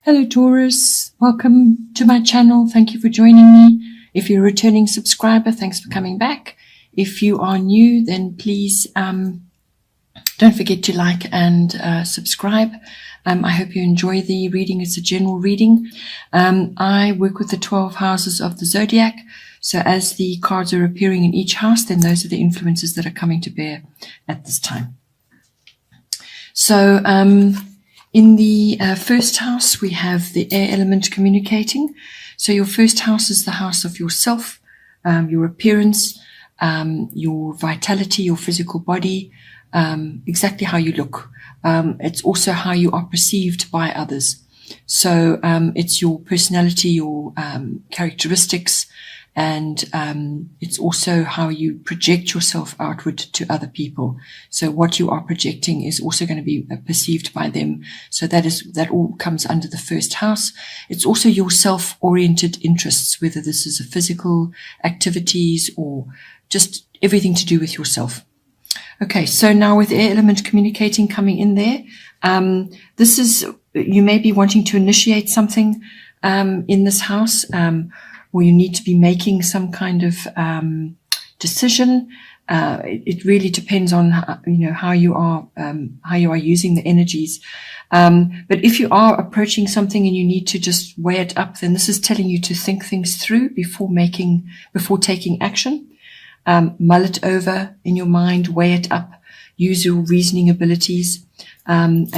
Hello Taurus, welcome to my channel. Thank you for joining me. If you're a returning subscriber, thanks for coming back. If you are new, then please don't forget to like and subscribe. I hope you enjoy the reading. It's a general reading. I work with the 12 houses of the zodiac. So as the cards are appearing in each house, then those are the influences that are coming to bear at this time. So in the first house, we have the air element communicating. So your first house is the house of yourself, your appearance, your vitality, your physical body, exactly how you look. It's also how you are perceived by others. So it's your personality, your characteristics, and it's also how you project yourself outward to other people. So what you are projecting is also going to be perceived by them. So that all comes under the first house. It's also your self-oriented interests, whether this is a physical activities or just everything to do with yourself. Okay, so now with air element communicating coming in there, this is, you may be wanting to initiate something in this house, or you need to be making some kind of decision. It really depends on how you are using the energies. But if you are approaching something and you need to just weigh it up, then this is telling you to think things through before taking action. Mull it over in your mind, weigh it up, use your reasoning abilities, and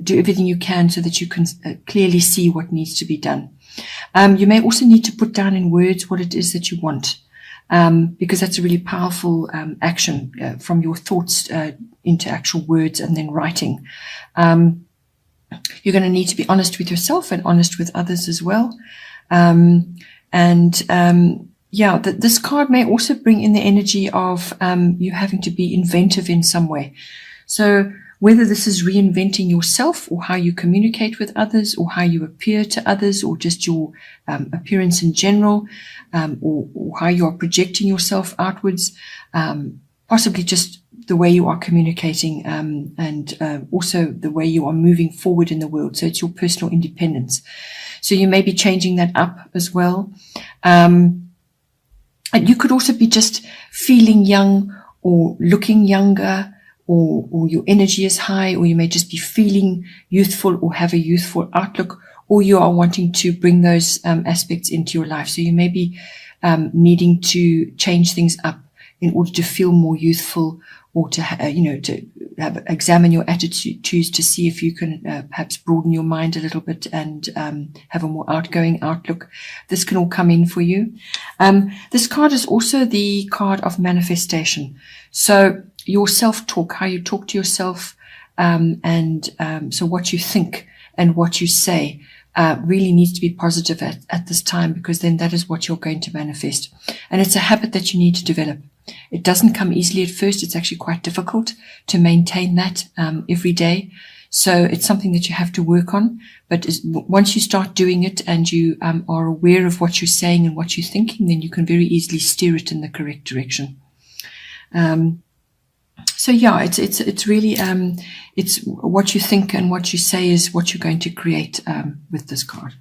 do everything you can so that you can clearly see what needs to be done. You may also need to put down in words what it is that you want, because that's a really powerful action from your thoughts into actual words and then writing. You're going to need to be honest with yourself and honest with others as well. Yeah, this card may also bring in the energy of you having to be inventive in some way. So whether this is reinventing yourself or how you communicate with others or how you appear to others or just your appearance in general, or how you are projecting yourself outwards, possibly just the way you are communicating, and also the way you are moving forward in the world. So it's your personal independence. So you may be changing that up as well. And you could also be just feeling young or looking younger, or your energy is high, or you may just be feeling youthful or have a youthful outlook, or you are wanting to bring those aspects into your life. So you may be needing to change things up in order to feel more youthful, or to examine your attitudes to see if you can perhaps broaden your mind a little bit and have a more outgoing outlook. This can all come in for you. This card is also the card of manifestation. So your self-talk, how you talk to yourself, so what you think and what you say really needs to be positive at this time, because then that is what you're going to manifest. And it's a habit that you need to develop. It doesn't come easily at first. It's actually quite difficult to maintain that every day. So it's something that you have to work on. But once you start doing it and you are aware of what you're saying and what you're thinking, then you can very easily steer it in the correct direction. So yeah, it's really, it's what you think and what you say is what you're going to create with this card.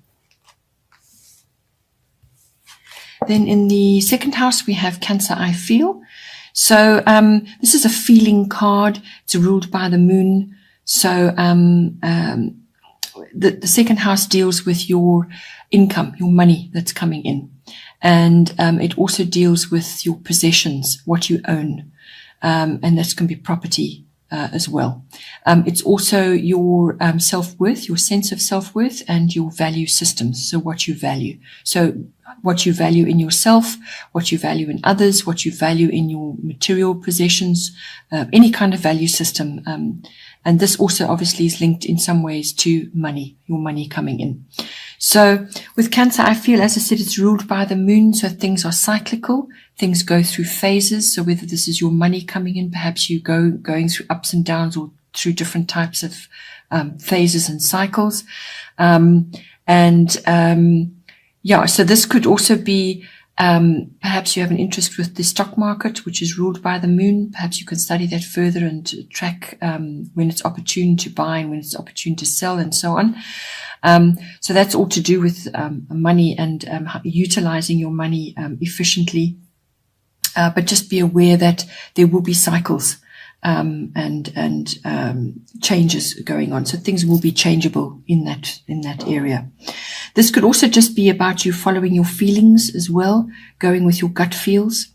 Then in the second house, we have Cancer, I feel. So this is a feeling card. It's ruled by the moon. So the second house deals with your income, your money that's coming in. And it also deals with your possessions, what you own. And this can be property as well. It's also your self-worth, your sense of self-worth, and your value systems. So what you value. So what you value in yourself, what you value in others, what you value in your material possessions, any kind of value system. And this also obviously is linked in some ways to money, your money coming in. So with Cancer, I feel, as I said, it's ruled by the moon. So things are cyclical. Things go through phases. So whether this is your money coming in, perhaps you going through ups and downs or through different types of phases and cycles. Yeah, so this could also be, perhaps you have an interest with the stock market, which is ruled by the moon. Perhaps you can study that further and track when it's opportune to buy and when it's opportune to sell and so on. So that's all to do with money and utilizing your money efficiently. But just be aware that there will be cycles and changes going on. So things will be changeable in that area. This could also just be about you following your feelings as well, going with your gut feels.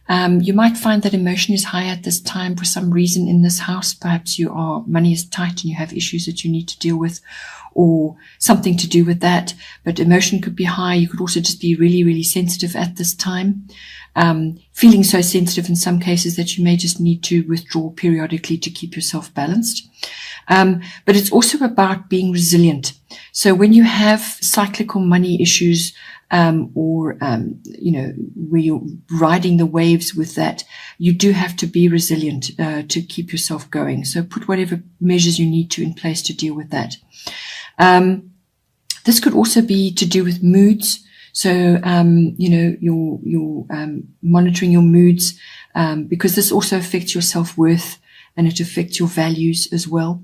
You might find that emotion is high at this time for some reason in this house. Perhaps money is tight and you have issues that you need to deal with, or something to do with that. But emotion could be high. You could also just be really, really sensitive at this time. Feeling so sensitive in some cases that you may just need to withdraw periodically to keep yourself balanced. But it's also about being resilient. So when you have cyclical money issues, or where you're riding the waves with that, you do have to be resilient to keep yourself going. So put whatever measures you need to in place to deal with that. This could also be to do with moods. So, you're monitoring your moods, because this also affects your self-worth and it affects your values as well.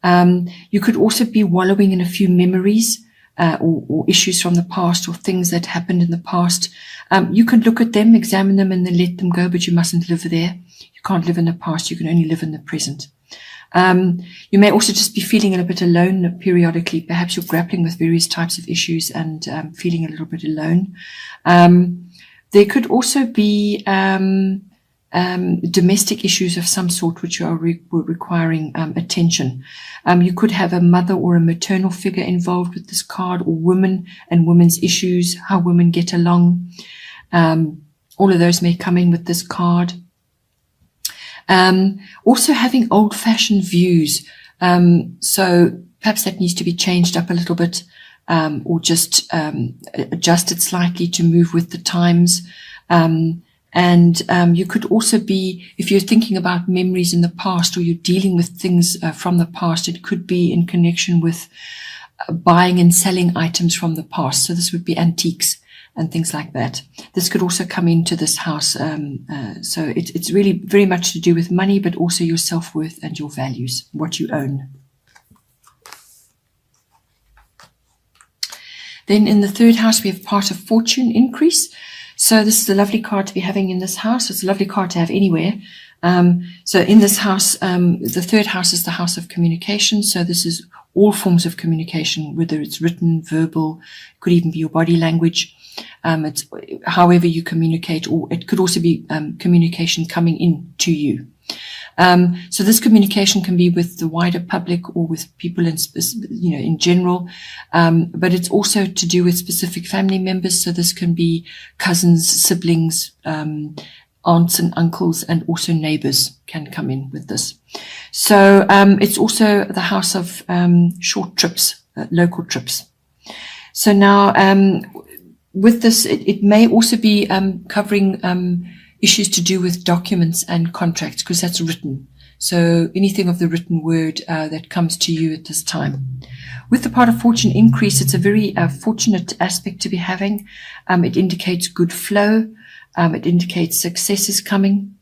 You could also be wallowing in a few memories, or issues from the past or things that happened in the past. You can look at them, examine them, and then let them go, but you mustn't live there. You can't live in the past. You can only live in the present. You may also just be feeling a little bit alone periodically. Perhaps you're grappling with various types of issues and feeling a little bit alone. There could also be domestic issues of some sort which are requiring attention. You could have a mother or a maternal figure involved with this card, or women and women's issues, how women get along. All of those may come in with this card. Also having old-fashioned views. So perhaps that needs to be changed up a little bit, or just adjusted slightly to move with the times. You could also be, if you're thinking about memories in the past, or you're dealing with things from the past, it could be in connection with buying and selling items from the past. So this would be antiques and things like that. This could also come into this house. So it's really very much to do with money, but also your self-worth and your values, what you own. Then in the third house, we have part of fortune increase. So this is a lovely card to be having in this house. It's a lovely card to have anywhere. So in this house, the third house is the house of communication. So this is all forms of communication, whether it's written, verbal, could even be your body language. It's however you communicate, or it could also be communication coming in to you. So this communication can be with the wider public or with people in general, but it's also to do with specific family members. So this can be cousins, siblings, aunts and uncles, and also neighbors can come in with this. So it's also the house of short trips, local trips. So now with this, it may also be covering issues to do with documents and contracts, because that's written. So anything of the written word that comes to you at this time. With the part of fortune increase, it's a very fortunate aspect to be having. It indicates good flow. It indicates successes coming.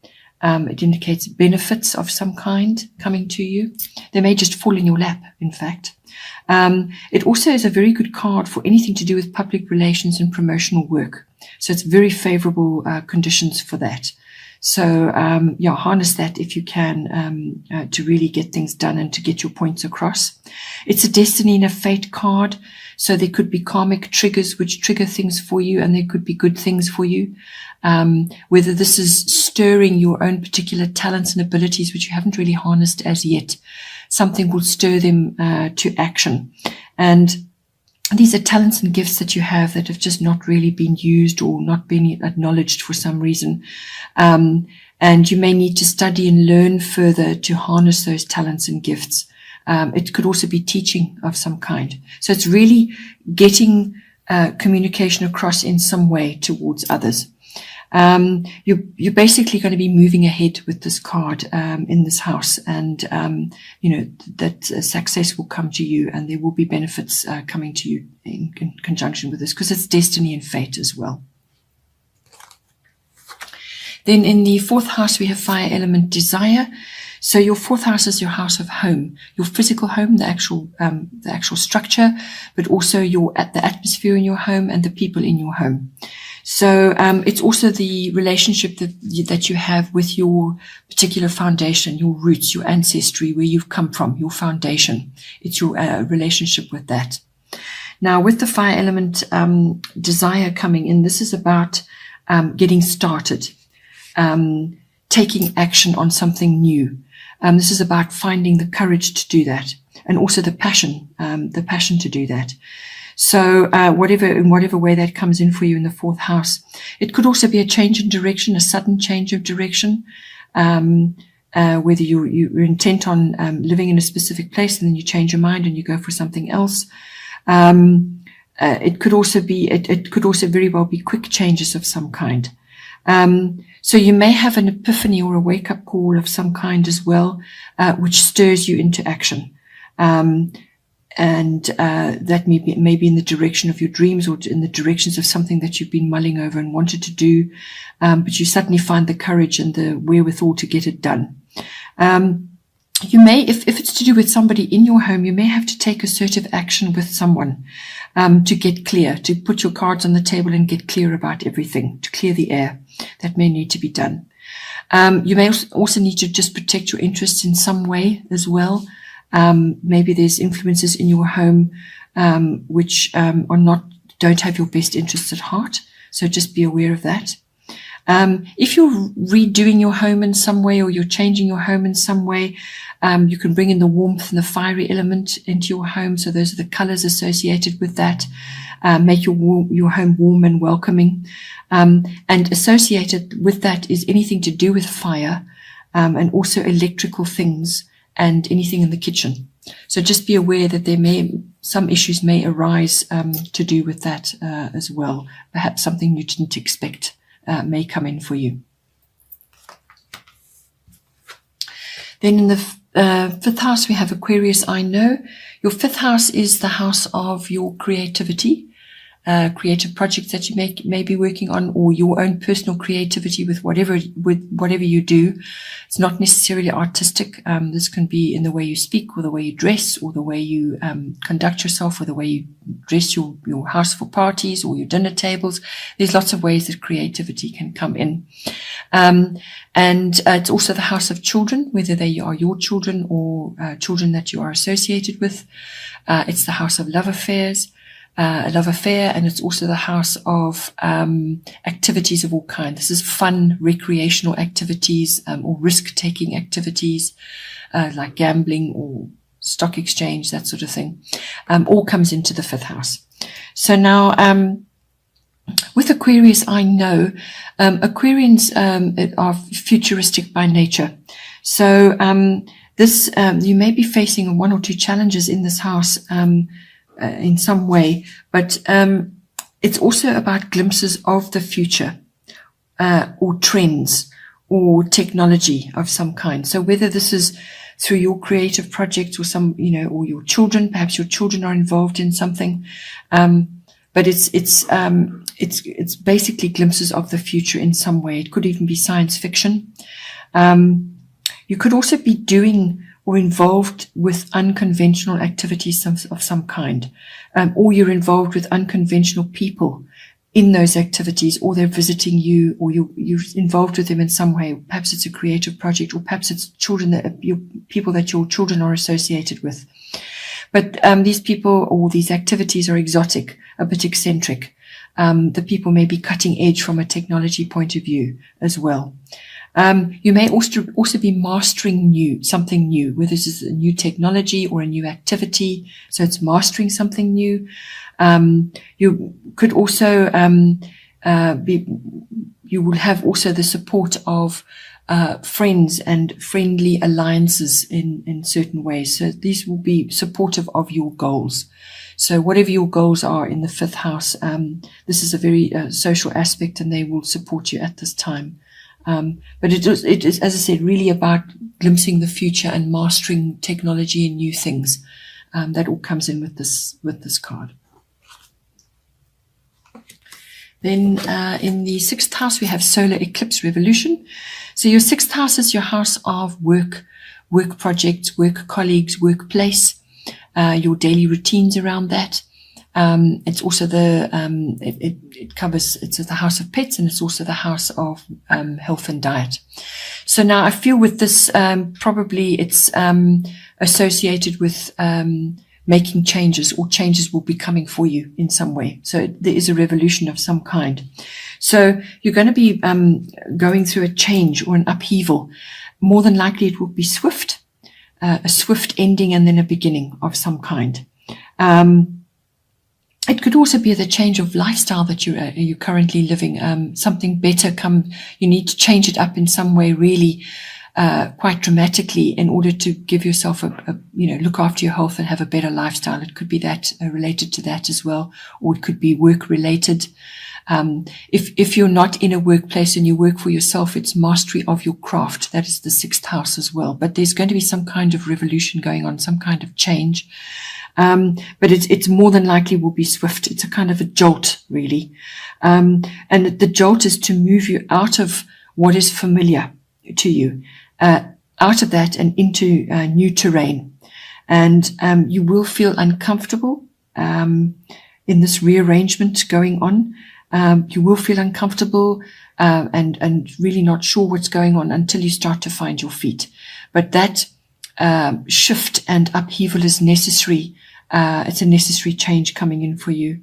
It indicates benefits of some kind coming to you. They may just fall in your lap, in fact. It also is a very good card for anything to do with public relations and promotional work. So it's very favorable conditions for that. So harness that if you can to really get things done and to get your points across. It's a destiny and a fate card. So there could be karmic triggers which trigger things for you, and there could be good things for you. Whether this is stirring your own particular talents and abilities which you haven't really harnessed as yet, something will stir them to action. And these are talents and gifts that you have that have just not really been used or not been acknowledged for some reason. And you may need to study and learn further to harness those talents and gifts. It could also be teaching of some kind. So it's really getting communication across in some way towards others. You're basically going to be moving ahead with this card in this house, and that success will come to you, and there will be benefits coming to you in conjunction with this, because it's destiny and fate as well. Then in the fourth house we have fire element desire. So your fourth house is your house of home, your physical home, the actual structure, but also the atmosphere in your home and the people in your home. So it's also the relationship that you have with your particular foundation, your roots, your ancestry, where you've come from, your foundation. It's your relationship with that. Now, with the fire element desire coming in, this is about getting started, taking action on something new. This is about finding the courage to do that, and also the passion to do that. So in whatever way that comes in for you in the fourth house, it could also be a change in direction, a sudden change of direction, whether you're intent on living in a specific place and then you change your mind and you go for something else. It could also very well be quick changes of some kind. So you may have an epiphany or a wake-up call of some kind as well, which stirs you into action. And that may be in the direction of your dreams or in the directions of something that you've been mulling over and wanted to do, but you suddenly find the courage and the wherewithal to get it done. You may, if it's to do with somebody in your home, you may have to take assertive action with someone to get clear, to put your cards on the table and get clear about everything, to clear the air. That may need to be done. You may also need to just protect your interests in some way as well. Maybe there's influences in your home which don't have your best interests at heart. So just be aware of that. If you're redoing your home in some way or you're changing your home in some way, you can bring in the warmth and the fiery element into your home. So those are the colors associated with that. Make your home warm and welcoming. And associated with that is anything to do with fire, and also electrical things and anything in the kitchen. So just be aware that some issues may arise to do with that as well. Perhaps something you didn't expect may come in for you. Then in the fifth house, we have Aquarius. I know your fifth house is the house of your creativity, creative projects that you may be working on, or your own personal creativity with whatever you do. It's not necessarily artistic. This can be in the way you speak, or the way you dress, or the way you conduct yourself, or the way you dress your house for parties or your dinner tables. There's lots of ways that creativity can come in. And it's also the house of children, whether they are your children or children that you are associated with. It's the house of love affairs. A love affair, and it's also the house of activities of all kinds. This is fun, recreational activities or risk-taking activities like gambling or stock exchange, that sort of thing. All comes into the fifth house. So now, with Aquarius, I know Aquarians are futuristic by nature. So this you may be facing one or two challenges in this house in some way, but it's also about glimpses of the future or trends or technology of some kind. So whether this is through your creative projects or or your children, perhaps your children are involved in something, but it's basically glimpses of the future in some way. It could even be science fiction. You could also be doing or involved with unconventional activities of some kind, or you're involved with unconventional people in those activities, or they're visiting you, or you're involved with them in some way. Perhaps it's a creative project, or perhaps it's people that your children are associated with. But these people or these activities are exotic, a bit eccentric. The people may be cutting edge from a technology point of view as well. You may also be mastering something new, whether this is a new technology or a new activity. So it's mastering something new. You could also you will have also the support of friends and friendly alliances in certain ways. So these will be supportive of your goals. So whatever your goals are in the fifth house, this is a very social aspect, and they will support you at this time. But it is, as I said, really about glimpsing the future and mastering technology and new things. That all comes in with this card. Then in the sixth house, we have solar eclipse revolution. So your sixth house is your house of work, work projects, work colleagues, workplace, your daily routines around that. It's also it covers, it's the house of pets, and it's also the house of health and diet. So now I feel with this, probably it's associated with making changes, or changes will be coming for you in some way. So there is a revolution of some kind. So you're going to be going through a change or an upheaval. More than likely it will be swift, a swift ending and then a beginning of some kind. It could also be the change of lifestyle that you're currently living. Something better you need to change it up in some way, really, quite dramatically, in order to give yourself look after your health and have a better lifestyle. It could be that related to that as well, or it could be work related. If you're not in a workplace and you work for yourself, it's mastery of your craft. That is the 6th house as well. But there's going to be some kind of revolution going on, some kind of change. But it's more than likely will be swift. It's a kind of a jolt, really. And the jolt is to move you out of what is familiar to you, out of that and into new terrain. And you will feel uncomfortable in this rearrangement going on. You will feel uncomfortable and really not sure what's going on until you start to find your feet. But that shift and upheaval is necessary. It's a necessary change coming in for you.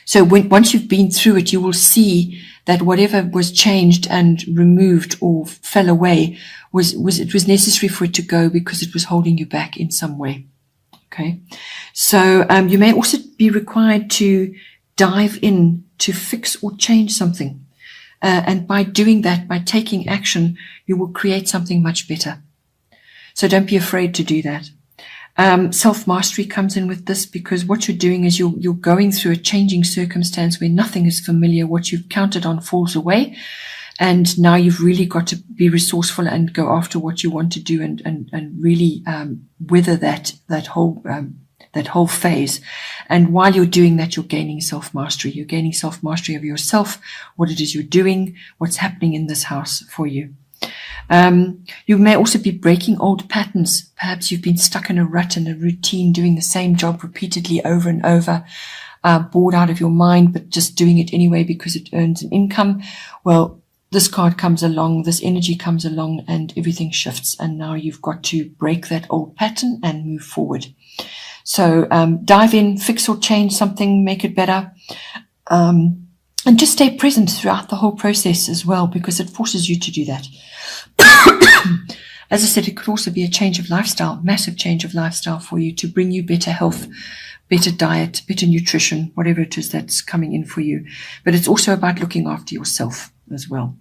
So once you've been through it, you will see that whatever was changed and removed or fell away it was necessary for it to go, because it was holding you back in some way. Okay. So you may also be required to dive in to fix or change something. And by doing that, by taking action, you will create something much better. So don't be afraid to do that. Self-mastery comes in with this, because what you're doing is you're going through a changing circumstance where nothing is familiar. What you've counted on falls away. And now you've really got to be resourceful and go after what you want to do and really weather that whole phase. And while you're doing that, you're gaining self-mastery. You're gaining self-mastery of yourself, what it is you're doing, what's happening in this house for you. You may also be breaking old patterns. Perhaps you've been stuck in a rut and a routine, doing the same job repeatedly over and over, bored out of your mind, but just doing it anyway because it earns an income. Well, this card comes along, this energy comes along, and everything shifts. And now you've got to break that old pattern and move forward. So dive in, fix or change something, make it better. And just stay present throughout the whole process as well, because it forces you to do that. As I said, it could also be a change of lifestyle, massive change of lifestyle for you to bring you better health, better diet, better nutrition, whatever it is that's coming in for you. But it's also about looking after yourself as well.